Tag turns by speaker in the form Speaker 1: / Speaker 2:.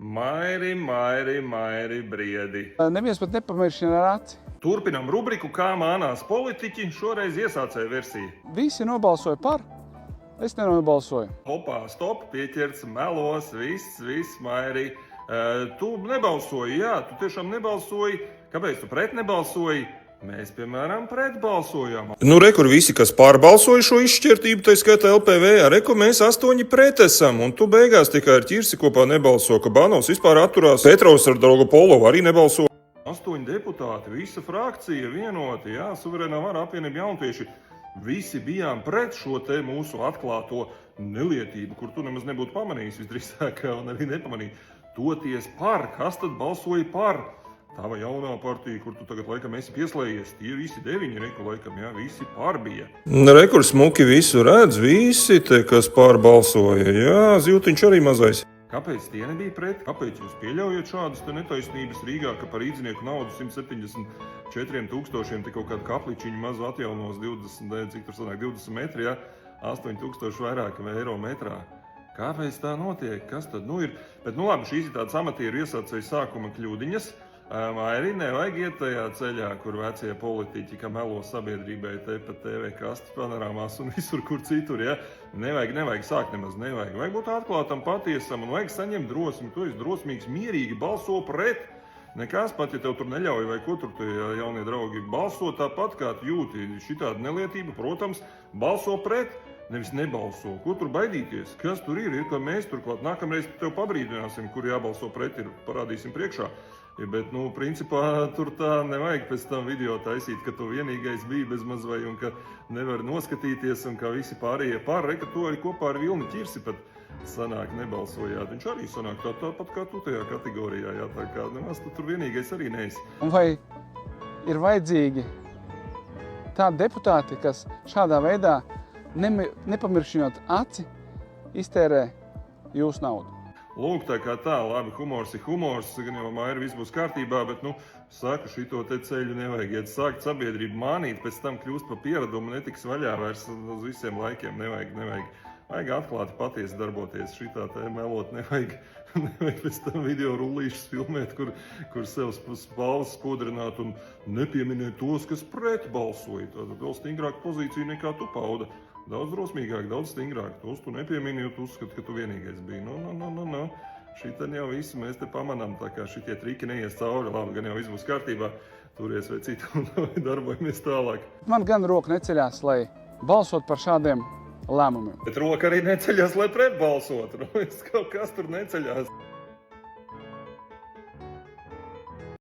Speaker 1: Mairi, briedi.
Speaker 2: Neviens pat nepamiršina ar aci.
Speaker 1: Turpinam rubriku Kā mānās politiķi, šoreiz iesācēja versija.
Speaker 2: Visi nobalsoja par, es nenobalsoju.
Speaker 1: Hopā, stop, pieķerts, melos, viss, Mairi. Tu nebalsoji, jā, tu tiešām nebalsoji. Kāpēc tu pret nebalsoji? Mēs, piemēram, pretbalsojām. Nu, kur visi, kas pārbalsoja šo izšķirtību, tā skaitā LPV, mēs 8 pret esam, un tu beigās tikai ar Ķirsi kopā nebalso, ka Banovs vispār atturās, Petrovs ar draugu Polovu arī nebalso. 8 deputāti, visa frakcija vienoti, jā, suverēnā vara apvienība jauntieši. Visi bijām pret šo te mūsu atklāto nelietību, kur tu nemaz nebūtu pamanījis visdrīzāk, un arī nepamanīji. Toties par, kas tad balsoja par? Tava jaunā partija, kur tu tagad laikam esi pieslējies, tie visi 9, laikam, jā, visi par bija. Kur smuki visu redz, visi te, kas pārbalsoja, jā, Ziltiņš arī mazais. Kāpēc tie nebija pret? Kāpēc jūs pieļaujat šādas te netaisnības Rīgā, ka par rīdzinieku naudu 174 000 te kaut kādu kapličiņu mazu atjaunos 20 metri, jā, 8 000 vairāk eiro metrā? Kāpēc tā notiek? Kas tad ir? Bet, labi, šīs ir tādas amatieru iesācēju sākuma kļūdiņas. Arī nevajag iet tajā ceļā, kur vecie politiķi, ka melo sabiedrībai te pa TV kastes panorāmās un visur, kur citur, ja? Nevajag sākt nemaz, nevajag. Vajag būt atklātam, patiesam un vajag saņemt drosmi. Tu esi drosmīgs, mierīgi, balso pret. Nekas pat, ja tev tur neļauj vai ko tur jaunie draugi balso tāpat, kā tu jūti šitāda nelietība, protams, balso pret. Nevis nebalso. Ko tur baidīties? Kas tur ir? Ir, ka mēs turklāt nākamreiz tev pabrīdināsim, kur jābalso pret, parādīsim priekšā. Bet, principā, tur tā nevajag pēc tam video taisīt, ka tu vienīgais biji bez maz vai un ka nevar noskatīties un ka visi pārējie par, ka tu arī kopā ar Vilni Ķirsi pat sanāk nebalsojāt. Viņš arī sanāk tāpat kā tu tajā kategorijā, jā, tā kā nemaz tu tur vienīgais arī neesi.
Speaker 2: Un vai ir vajadzīgi tādi deputāti, kas šādā veidā nepamiršinot aci, iztērē jūsu naudu?
Speaker 1: Lūk, tā kā tā, labi, humors ir humors, gan jau Maira viss būs kārtībā, bet, saku, šito te ceļu nevajag iet sākt sabiedrību mānīt, pēc tam kļūst pa pieradumu, netiks vaļā vairs uz visiem laikiem, nevajag. Vajag atklāti patiesi darboties, šitā te melot nevajag pēc tam video rullīšus filmēt, kur sev spalvas spodrināt un nepieminēt tos, kas pret balsoja. Tātad vēl stingrāka pozīcija nekā tu pauda. Daudz drosmīgāk, daudz stingrāk. Tos tu nepiemini, jo tu uzskati, ka tu vienīgais biji. Šitan jau visi mēs te pamanām, tā kā šitie triki neies cauri. Labi, gan jau viss būs kārtībā, turies vai citu un darbojamies tālāk.
Speaker 2: Man gan roka neceļās, lai balsot par šādiem lēmumiem.
Speaker 1: Bet roka arī neceļās, lai pret balsotu. Kaut kas tur neceļās.